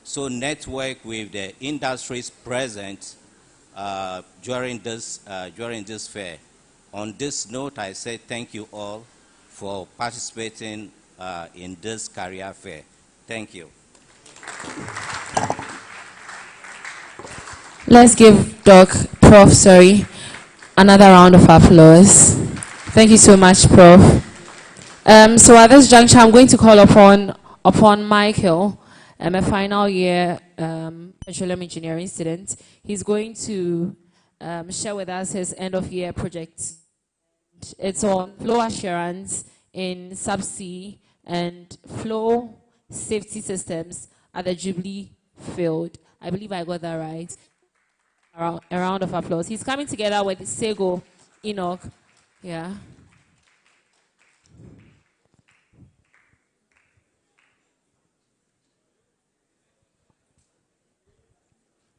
so network with the industries present during this fair. On this note, I say thank you all for participating in this career fair. Thank you. Let's give Prof. Another round of applause. Thank you so much, Prof. So at this juncture, I'm going to call upon Michael, a final year petroleum engineering student. He's going to share with us his end of year project. It's on flow assurance in subsea and flow safety systems at the Jubilee field. I believe I got that right. A round of applause. He's coming together with Sego Enoch. Yeah.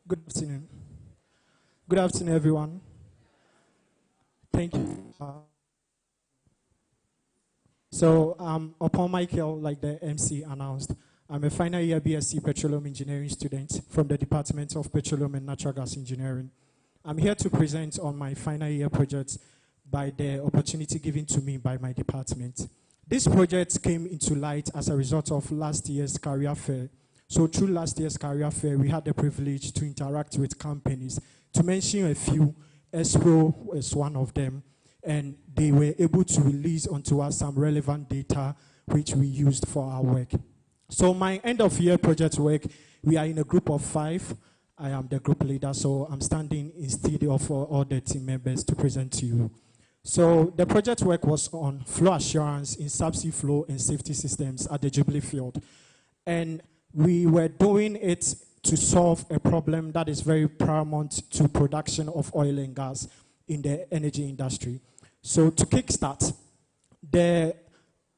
Good afternoon. Good afternoon, everyone. Thank you. Upon Michael, like the MC announced, I'm a final year BSc Petroleum Engineering student from the Department of Petroleum and Natural Gas Engineering. I'm here to present on my final year project by the opportunity given to me by my department. This project came into light as a result of last year's career fair. So through last year's career fair, we had the privilege to interact with companies. To mention a few, Espro is one of them, and they were able to release onto us some relevant data which we used for our work. So my end of year project work, we are in a group of 5. I am the group leader, so I'm standing instead of all the team members to present to you. So the project work was on flow assurance in subsea flow and safety systems at the Jubilee field. And we were doing it to solve a problem that is very paramount to production of oil and gas in the energy industry. So to kickstart, the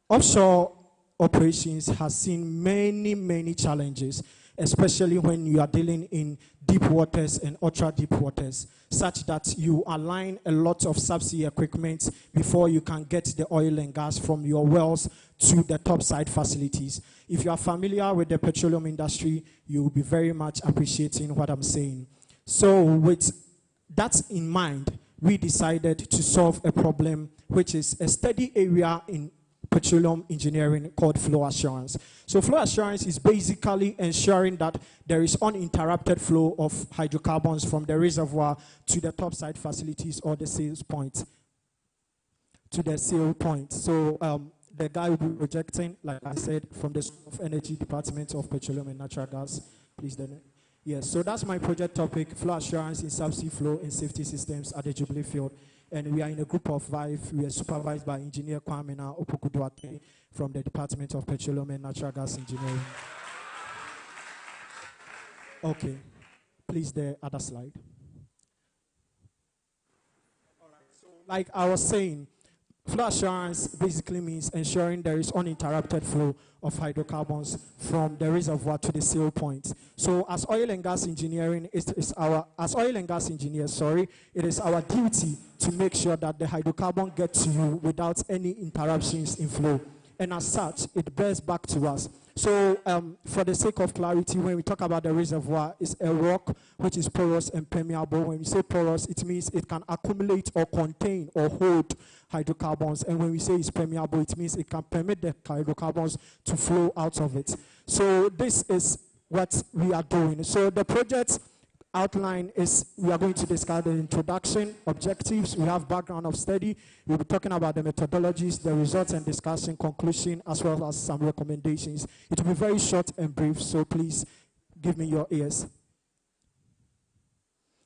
offshore operations has seen many challenges, especially when you are dealing in deep waters and ultra deep waters, such that you align a lot of subsea equipment before you can get the oil and gas from your wells to the topside facilities. If you are familiar with the petroleum industry, you will be very much appreciating what I'm saying. So with that in mind, we decided to solve a problem which is a steady area in petroleum engineering called flow assurance. So flow assurance is basically ensuring that there is uninterrupted flow of hydrocarbons from the reservoir to the topside facilities or the sales point. To the sale point. So the guy will be projecting, like I said, from the School of Energy Department of Petroleum and Natural Gas. Please, then. Yes, so that's my project topic, flow assurance in subsea flow and safety systems at the Jubilee field. And we are in a group of 5. We are supervised by Engineer Kwamena Opokuduate from the Department of Petroleum and Natural Gas Engineering. Okay, please, the other slide. All right, so like I was saying, flow assurance basically means ensuring there is uninterrupted flow of hydrocarbons from the reservoir to the sale point. So as oil and gas engineering, it is our duty to make sure that the hydrocarbon gets to you without any interruptions in flow. And as such, it bears back to us. So for the sake of clarity, when we talk about the reservoir, it's a rock which is porous and permeable. When we say porous, it means it can accumulate or contain or hold hydrocarbons. And when we say it's permeable, it means it can permit the hydrocarbons to flow out of it. So this is what we are doing. So the project outline is we are going to discuss the introduction, objectives, we have background of study, we'll be talking about the methodologies, the results and discussion, conclusion, as well as some recommendations. It will be very short and brief, so please give me your ears.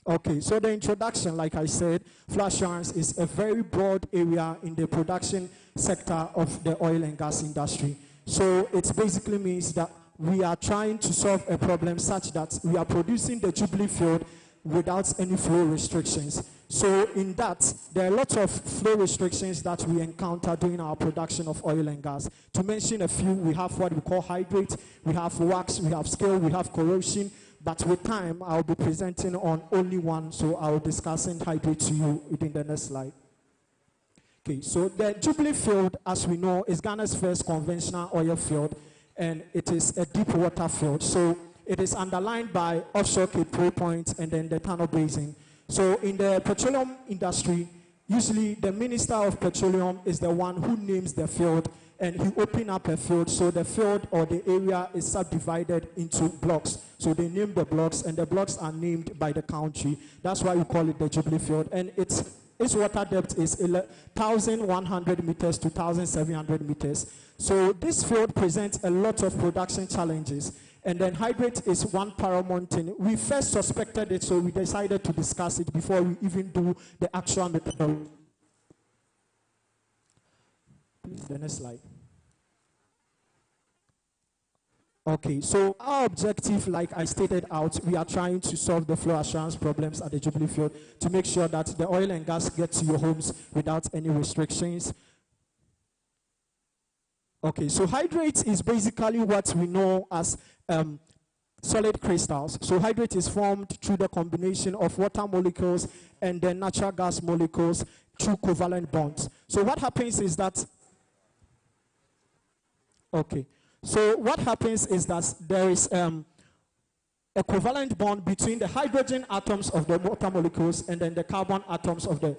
Okay, so the introduction, like I said, flow assurance is a very broad area in the production sector of the oil and gas industry. So it basically means that we are trying to solve a problem such that we are producing the Jubilee field without any flow restrictions. So in that, there are lots of flow restrictions that we encounter during our production of oil and gas. To mention a few, we have what we call hydrate, we have wax, we have scale, we have corrosion. But with time, I'll be presenting on only one, so I'll discuss hydrate to you within the next slide. Okay, so the Jubilee field, as we know, is Ghana's first conventional oil field, and it is a deep water field. So it is underlined by offshore Cape Point Point and then the Tano Basin. So in the petroleum industry, usually the Minister of Petroleum is the one who names the field, and he opens up a field. So the field or the area is subdivided into blocks. So they name the blocks, and the blocks are named by the country. That's why we call it the Jubilee Field. And its water depth is 1,100 meters to 1,700 meters. So this field presents a lot of production challenges. And then hydrate is one paramount thing. We first suspected it, so we decided to discuss it before we even do the actual methodology. The next slide. Okay, so our objective, like I stated out, we are trying to solve the flow assurance problems at the Jubilee Field to make sure that the oil and gas get to your homes without any restrictions. Okay, so hydrate is basically what we know as solid crystals. So hydrate is formed through the combination of water molecules and then natural gas molecules through covalent bonds. So what happens is that, okay, so what happens is that there is a covalent bond between the hydrogen atoms of the water molecules and then the carbon atoms of the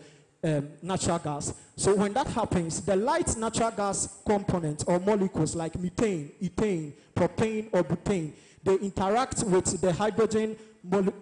natural gas. So when that happens, the light natural gas components or molecules like methane, ethane, propane, or butane, they interact with the hydrogen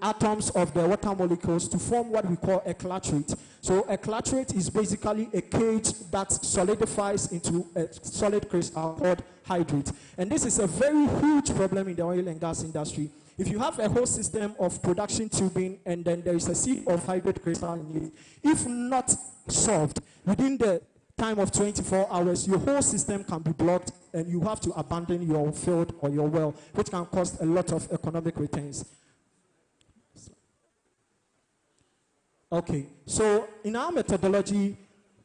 atoms of the water molecules to form what we call a clatrate. So a clatrate is basically a cage that solidifies into a solid crystal called hydrate. And this is a very huge problem in the oil and gas industry. If you have a whole system of production tubing and then there is a seed of hydrate crystal in it, if not solved within the time of 24 hours, your whole system can be blocked and you have to abandon your field or your well, which can cost a lot of economic returns. Okay, so in our methodology,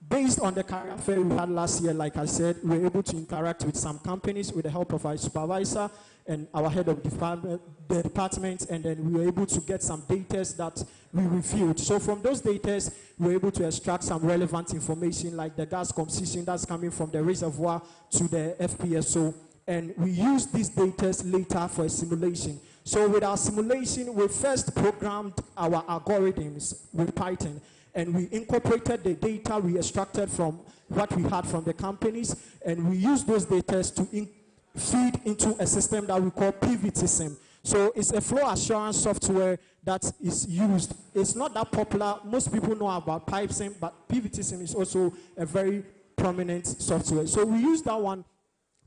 based on the career fair we had last year, like I said, we were able to interact with some companies with the help of our supervisor and our head of the department, and then we were able to get some data that we reviewed. So from those data, we were able to extract some relevant information like the gas composition that's coming from the reservoir to the FPSO, and we used these data later for a simulation. So with our simulation, we first programmed our algorithms with Python, and we incorporated the data we extracted from what we had from the companies, and we used those data to feed into a system that we call PVT-Sim. So it's a flow assurance software that is used. It's not that popular. Most people know about PipeSim, but PVT-Sim is also a very prominent software. So we used that one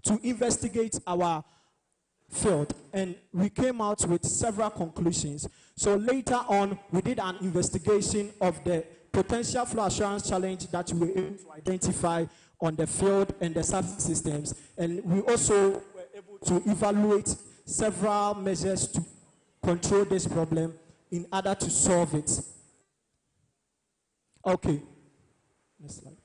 to investigate our field, and we came out with several conclusions. So later on, we did an investigation of the potential flow assurance challenge that we were able to identify on the field and the surface systems. And we also were able to evaluate several measures to control this problem in order to solve it. Okay. Next slide.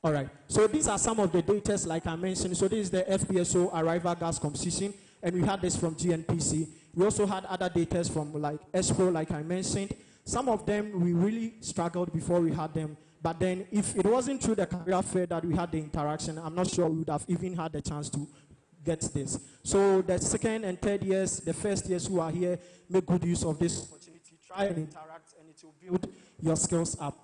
All right. So these are some of the data, like I mentioned. So this is the FPSO arrival gas composition, and we had this from GNPC. We also had other data from like ESPRO, like I mentioned. Some of them we really struggled before we had them. But then if it wasn't through the career fair that we had the interaction, I'm not sure we would have even had the chance to get this. So the second and third years, the first years who are here, make good use of this opportunity. Try and interact, and it will build your skills up.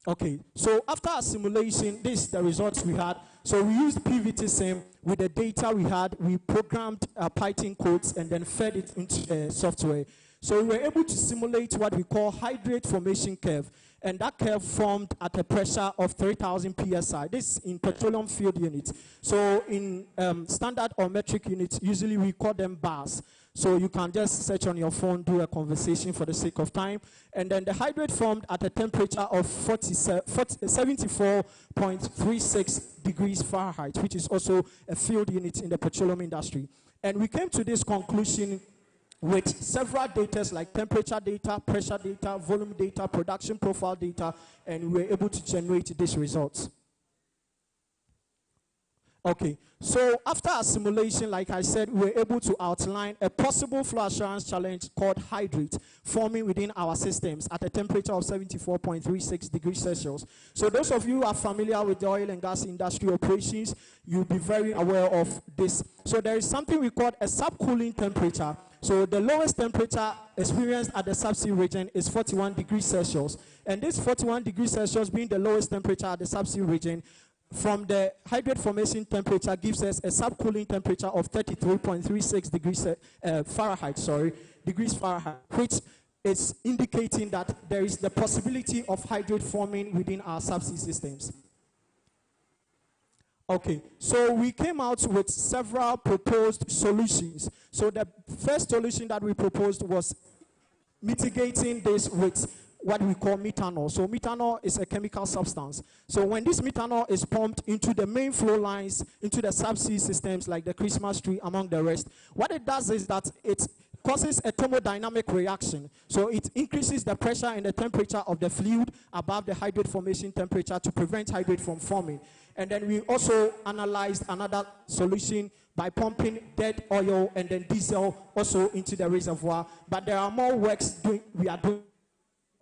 Okay, so after our simulation, this is the results we had. So we used PVT-Sim with the data we had. We programmed Python codes and then fed it into the software. So we were able to simulate what we call hydrate formation curve. And that curve formed at a pressure of 3,000 psi. This in petroleum field units. So in standard or metric units, usually we call them bars. So you can just search on your phone, do a conversation for the sake of time. And then the hydrate formed at a temperature of 74.36 degrees Fahrenheit, which is also a field unit in the petroleum industry. And we came to this conclusion with several data like temperature data, pressure data, volume data, production profile data, and we were able to generate these results. Okay, so after a simulation, like I said, we were able to outline a possible flow assurance challenge called hydrate forming within our systems at a temperature of 74.36 degrees Celsius. So those of you who are familiar with the oil and gas industry operations, you'll be very aware of this. So there is something we call a subcooling temperature. So the lowest temperature experienced at the subsea region is 41 degrees Celsius. And this 41 degrees Celsius being the lowest temperature at the subsea region, from the hydrate formation temperature gives us a subcooling temperature of 33.36 degrees Fahrenheit, which is indicating that there is the possibility of hydrate forming within our subsea systems. Okay, so we came out with several proposed solutions. So the first solution that we proposed was mitigating this with what we call methanol. So methanol is a chemical substance. So when this methanol is pumped into the main flow lines, into the subsea systems like the Christmas tree, among the rest, what it does is that it causes a thermodynamic reaction. So it increases the pressure and the temperature of the fluid above the hydrate formation temperature to prevent hydrate from forming. And then we also analyzed another solution by pumping dead oil and then diesel also into the reservoir. But there are more works we are doing.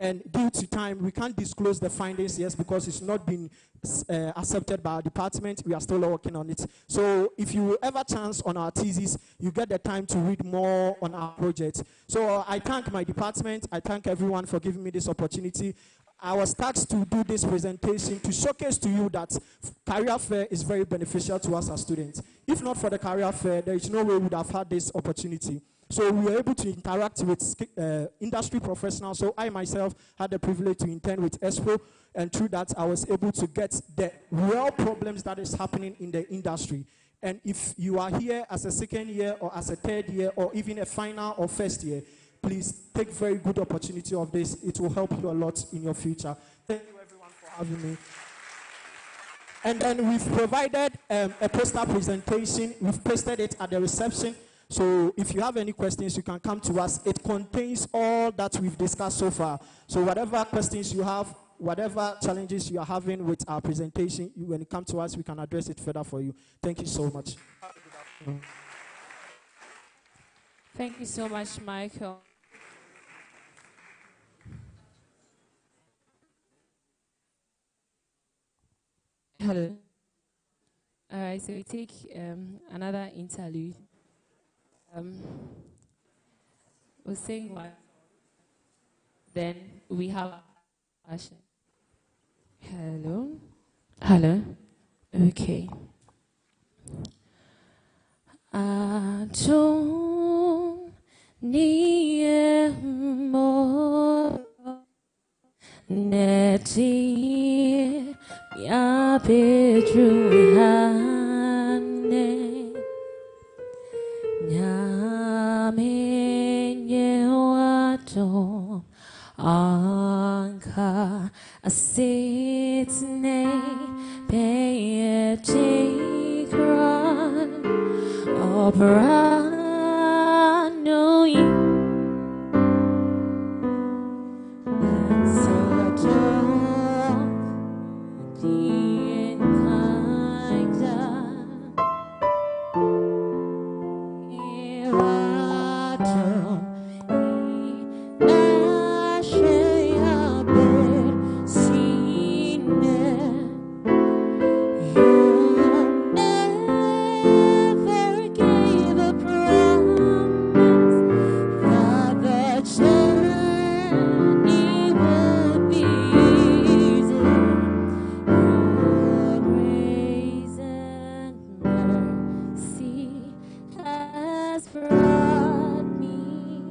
And due to time, we can't disclose the findings yet because it's not been accepted by our department. We are still working on it. So if you ever chance on our thesis, you get the time to read more on our project. So I thank my department. I thank everyone for giving me this opportunity. I was tasked to do this presentation to showcase to you that career fair is very beneficial to us as students. If not for the career fair, there is no way we would have had this opportunity. So we were able to interact with industry professionals. So I myself had the privilege to intern with ESPO, and through that I was able to get the real problems that is happening in the industry. And if you are here as a second year or as a third year or even a final or first year, please take very good opportunity of this. It will help you a lot in your future. Thank you everyone for having me. And then we've provided a poster presentation. We've pasted it at the reception. So if you have any questions, you can come to us. It contains all that we've discussed so far. So whatever questions you have, whatever challenges you are having with our presentation, when you come to us, we can address it further for you. Thank you so much. Thank you so much, Michael. Hello. All right, so we take another interlude. We'll sing one. Then we have Asha. Hello. Hello. Okay. I don't need more. Neti ya Pedro hane nyame nyewato anka asitne peye tikran opera no brought me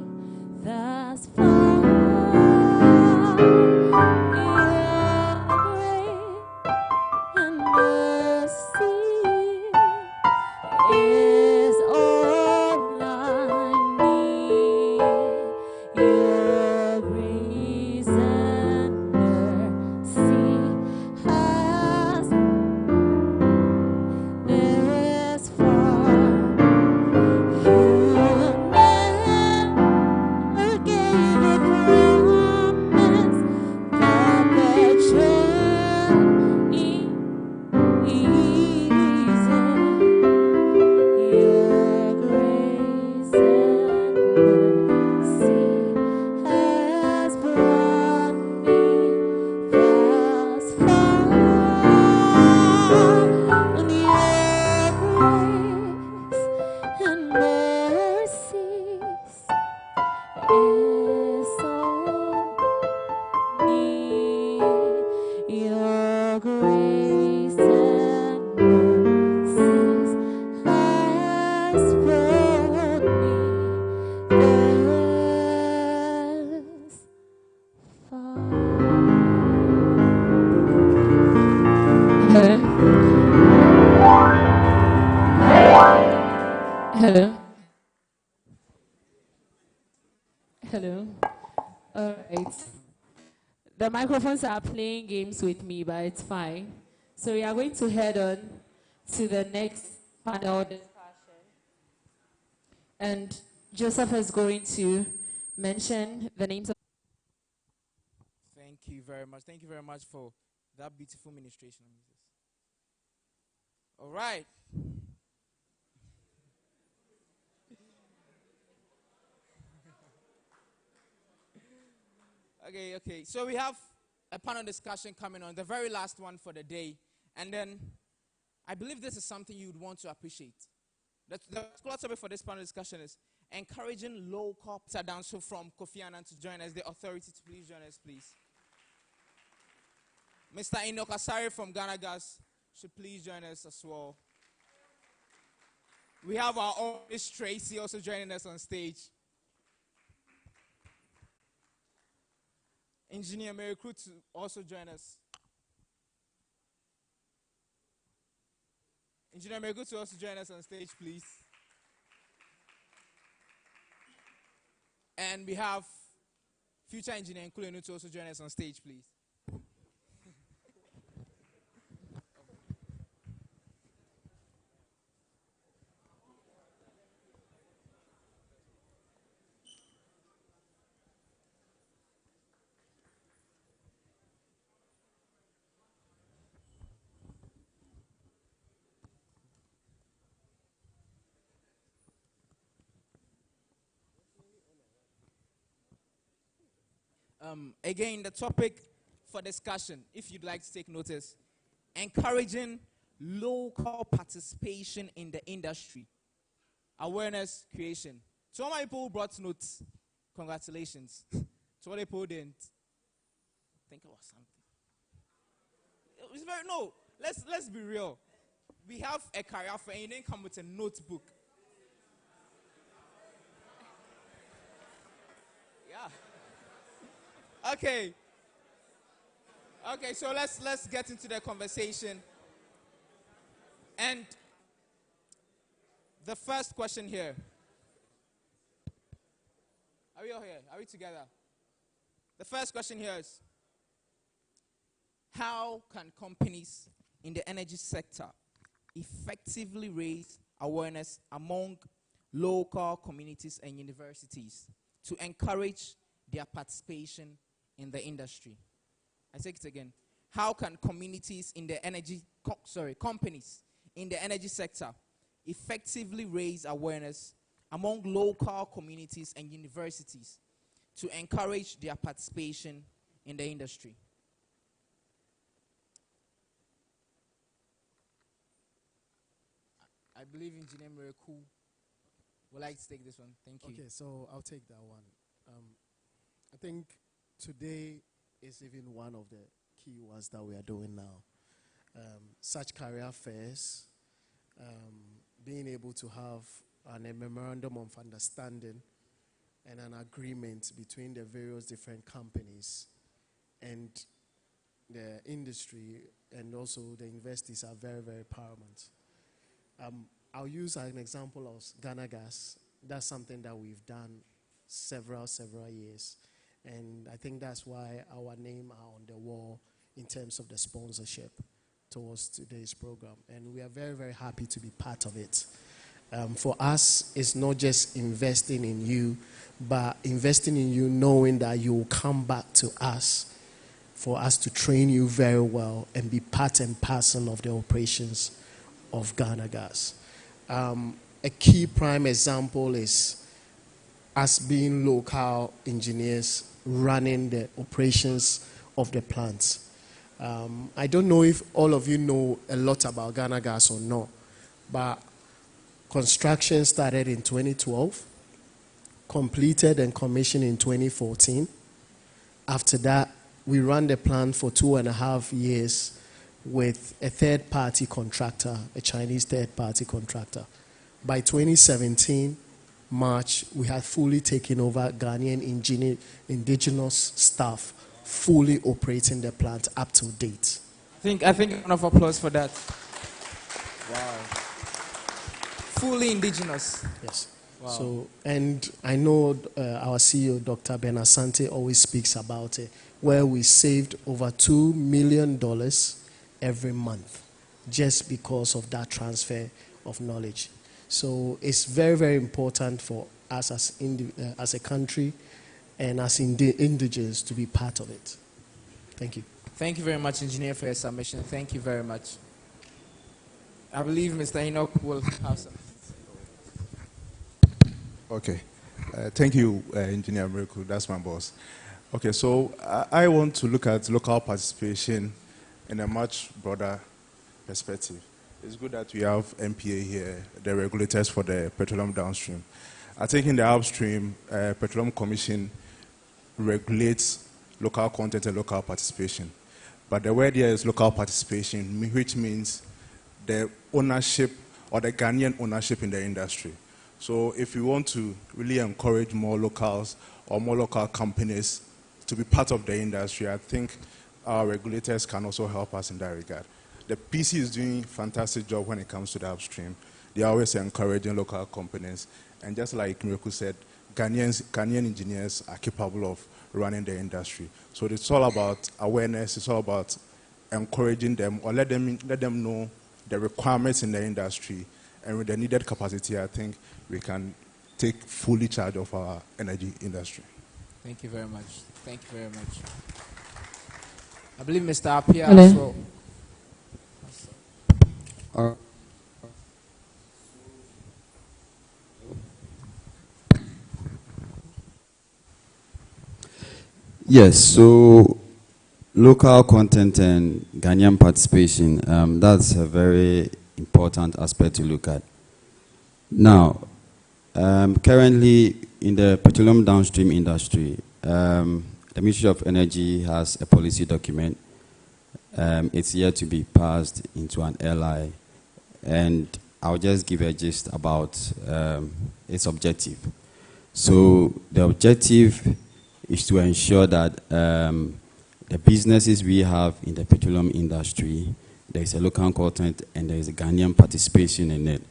has brought me thus far. Hello? Hello? Hello? All right. The microphones are playing games with me, but it's fine. So we are going to head on to the next panel discussion. And Joseph is going to mention the names of... Thank you very much. Thank you very much for that beautiful ministration. All right. Okay. So we have a panel discussion coming on, the very last one for the day. And then I believe this is something you would want to appreciate. The particular topic for this panel discussion is encouraging local down. So from Kofi Annan to join us, the authority to please join us, please. Mr. Enoch Asari from Ghana Gas should please join us as well. We have our own Miss Tracy also joining us on stage. Engineer Mary Crew to also join us. Engineer Mary Crew to also join us on stage, please. And we have future engineer Nkulenu to also join us on stage, please. Again, the topic for discussion, if you'd like to take notice, encouraging local participation in the industry, awareness creation. To all my people who brought notes, congratulations. To all the people who didn't, think about something. It's very, no, let's be real. We have a career fair and you didn't come with a notebook. Yeah. Okay, so let's get into the conversation. And the first question here. Are we all here? Are we together? The first question here is, how can companies in the energy sector effectively raise awareness among local communities and universities to encourage their participation in the industry? I take it again. How can communities in the companies in the energy sector effectively raise awareness among local communities and universities to encourage their participation in the industry? I believe Engineer Miracle would like to take this one. Thank you. Okay, so I'll take that one. I think today is even one of the key ones that we are doing now. Such career fairs, being able to have a memorandum of understanding and an agreement between the various different companies and the industry and also the investors are very, very paramount. I'll use an example of Ghana Gas. That's something that we've done several years. And I think that's why our name are on the wall in terms of the sponsorship towards today's program. And we are very, very happy to be part of it. For us, it's not just investing in you, but investing in you knowing that you will come back to us for us to train you very well and be part and parcel of the operations of Ghana Gas. A key prime example is us being local engineers running the operations of the plants. I don't know if all of you know a lot about Ghana Gas or not, but construction started in 2012, completed and commissioned in 2014. After that, we ran the plant for 2.5 years with a third-party contractor, a Chinese third-party contractor. by 2017, March, we had fully taken over Ghanaian indigenous staff, fully operating the plant up to date. I think round of applause for that. Wow. Fully indigenous. Yes. Wow. So, and I know our CEO, Dr. Ben Asante, always speaks about it, where we saved over $2 million every month just because of that transfer of knowledge. So it's very, very important for us as a country and as indigenous to be part of it. Thank you. Thank you very much, Engineer, for your submission. Thank you very much. I believe Mr. Enoch will have some. Okay. Thank you, Engineer Miracle. That's my boss. Okay, so I want to look at local participation in a much broader perspective. It's good that we have MPA here, the regulators for the petroleum downstream. I think in the upstream, Petroleum Commission regulates local content and local participation. But the word here is local participation, which means the ownership or the Ghanaian ownership in the industry. So if we want to really encourage more locals or more local companies to be part of the industry, I think our regulators can also help us in that regard. The PC is doing a fantastic job when it comes to the upstream. They are always encouraging local companies. And just like Miracle said, Ghanaian engineers are capable of running the industry. So it's all about awareness. It's all about encouraging them or let them know the requirements in the industry. And with the needed capacity, I think we can take fully charge of our energy industry. Thank you very much. Thank you very much. I believe Mr. Appiah Hello. as well. Yes, so local content and Ghanaian participation, that's a very important aspect to look at. Now, currently in the petroleum downstream industry, the Ministry of Energy has a policy document. It's yet to be passed into an LI, and I'll just give a gist about its objective. So the objective is to ensure that the businesses we have in the petroleum industry, there is a local content and there is a Ghanaian participation in it.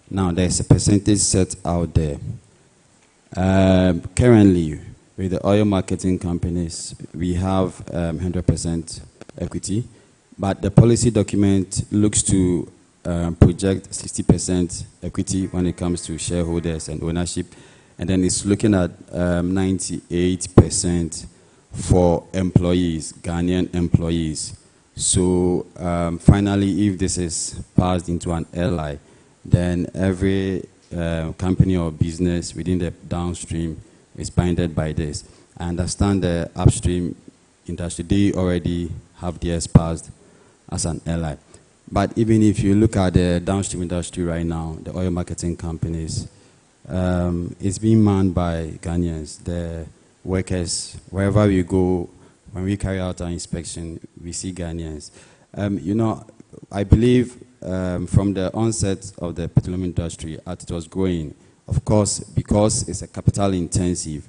Now, there's a percentage set out there. Currently, with the oil marketing companies, we have 100% equity, but the policy document looks to project 60% equity when it comes to shareholders and ownership, and then it's looking at 98% for employees, Ghanaian employees. So finally, if this is passed into an LI, then every company or business within the downstream is binded by this. I understand the upstream industry, they already have theirs passed as an LI. But even if you look at the downstream industry right now, the oil marketing companies, it's being manned by Ghanaians. The workers, wherever we go, when we carry out our inspection, we see Ghanaians. You know, I believe from the onset of the petroleum industry, as it was growing, of course, because it's a capital intensive,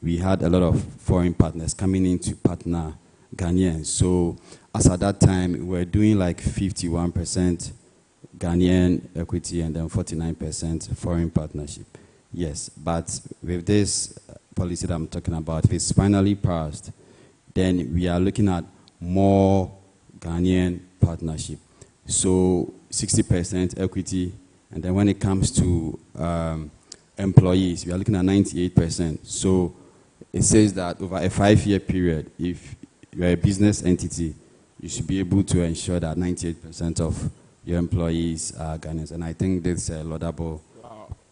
we had a lot of foreign partners coming in to partner Ghanaians. So as at that time, we were doing like 51% Ghanaian equity and then 49% foreign partnership. Yes, but with this policy that I'm talking about, if it's finally passed, then we are looking at more Ghanaian partnership. So 60% equity, and then when it comes to employees, we are looking at 98%. So it says that over a 5-year period, if you're a business entity, you should be able to ensure that 98% of your employees are Ghanaians. And I think this is a laudable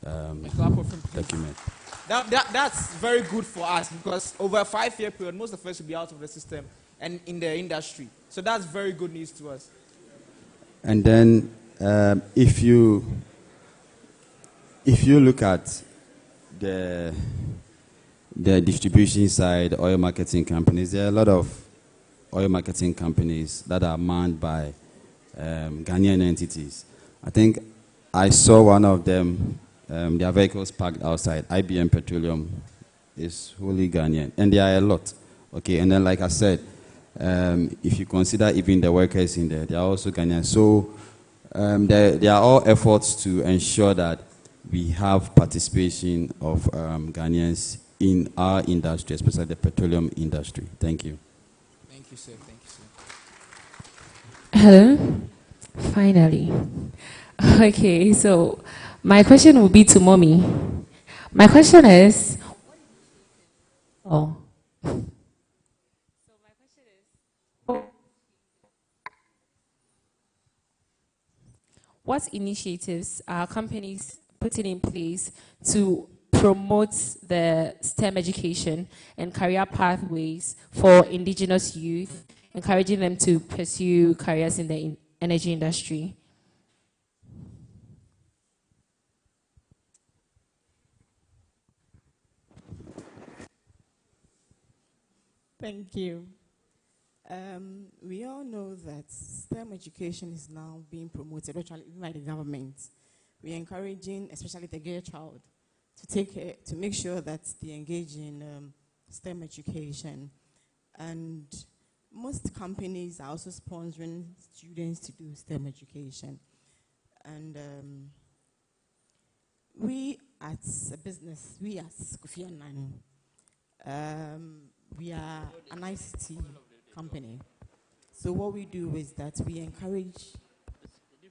document. That's very good for us because over a 5-year period, most of us will be out of the system and in the industry. So that's very good news to us. And then if you look at the distribution side, oil marketing companies, there are a lot of oil marketing companies that are manned by Ghanaian entities. I think I saw one of them, their vehicles parked outside. IBM Petroleum is wholly Ghanaian, and there are a lot. Okay, and then like I said, if you consider even the workers in there, they are also Ghanaian. So there are all efforts to ensure that we have participation of Ghanaians in our industry, especially the petroleum industry. Thank you. Thank you, sir. Thank you, sir. Hello. Finally. Okay, so my question will be to mommy. My question is, oh. What initiatives are companies putting in place to promote the STEM education and career pathways for indigenous youth, encouraging them to pursue careers in the energy industry? Thank you. We all know that STEM education is now being promoted, actually, even by the government. We're encouraging, especially the girl child, to make sure that they engage in STEM education. And most companies are also sponsoring students to do STEM education. And we at a business, we at Kofi Annan, we are an ICT company. So what we do is that we encourage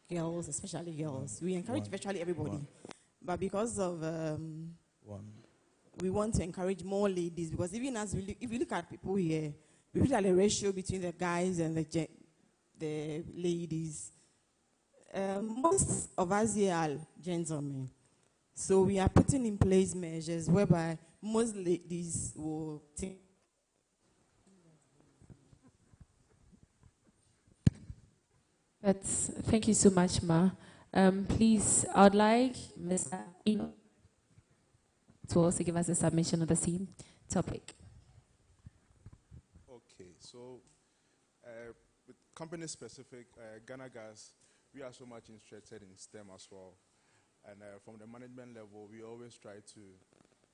girls, especially girls. We encourage virtually everybody. But because of, we want to encourage more ladies, because even as if you look at people here, we look at the ratio between the guys and the ladies. Most of us here are gentlemen. So we are putting in place measures whereby most ladies will take. Thank you so much, Ma. Please, I would like Mr. Ino to also give us a submission of the same topic. Okay, so with company specific, Ghana Gas, we are so much interested in STEM as well. And from the management level, we always try to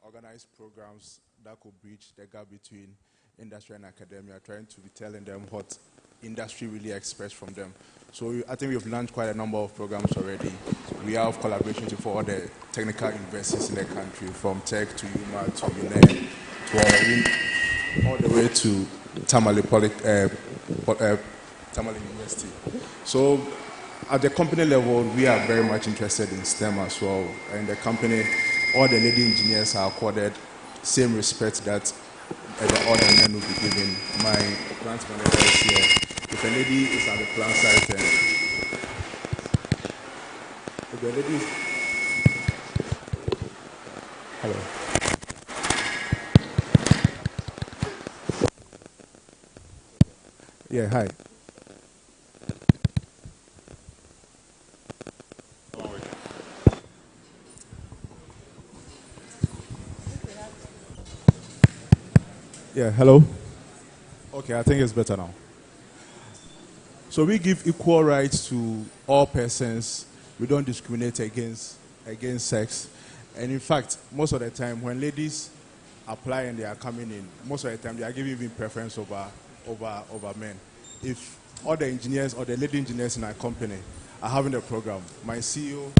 organize programs that could bridge the gap between industry and academia, trying to be telling them what industry really expects from them. So I think we've launched quite a number of programs already. We have collaborations with all the technical universities in the country, from Tech to UMA to UNED to all the way to Tamale University. So at the company level, we are very much interested in STEM as well. In the company, all the lady engineers are accorded same respect that the other men will be given. My plant manager is here. If a lady is at the plant site, and if the lady is, hello. Yeah, hi. Yeah, hello. Okay, I think it's better now. So we give equal rights to all persons. We don't discriminate against sex. And in fact, most of the time when ladies apply and they are coming in, most of the time they are giving preference over men. If all the engineers or the lady engineers in our company are having a program, my CEO,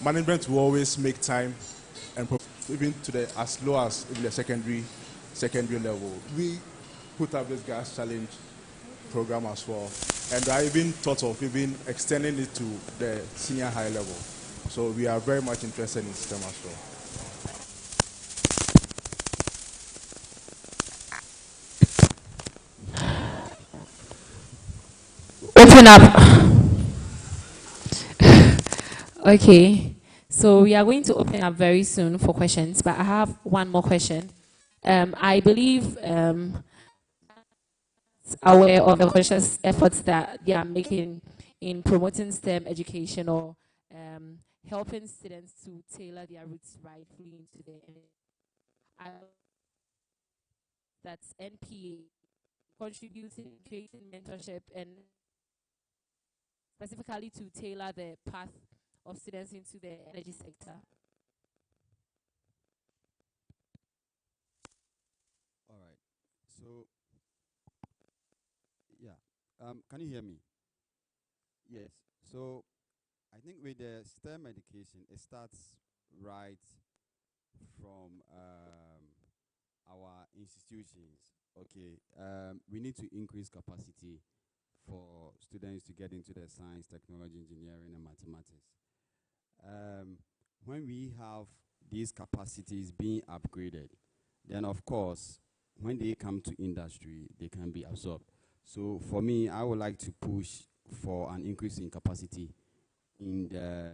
management will always make time and even to the as low as even the secondary level. We put up this gas challenge program as well. And I even thought of even extending it to the senior high level. So we are very much interested in STEM as well. Open up. Okay, so we are going to open up very soon for questions, but I have one more question. I believe aware of the conscious efforts that they are making in promoting STEM education or helping students to tailor their routes rightfully into the that's NPA contributing, creating mentorship, and specifically to tailor the path of students into the energy sector. All right. So, yeah. Can you hear me? Yes. So, I think with the STEM education, it starts right from our institutions. Okay. We need to increase capacity for students to get into the science, technology, engineering, and mathematics. When we have these capacities being upgraded, then of course, when they come to industry, they can be absorbed. So for me, I would like to push for an increase in capacity in the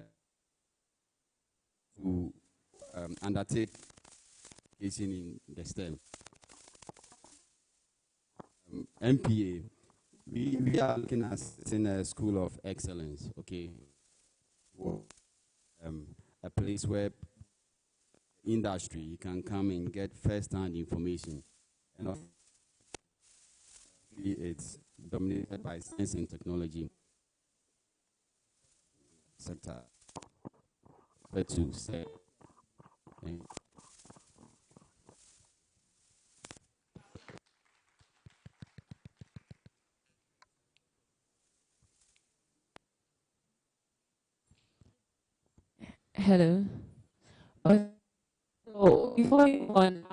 to undertake education in the STEM. MPA, we are looking at in a school of excellence, okay? A place where industry can come and get first-hand information. And it's dominated by science and technology sector. But to say, Hello. So before you go on,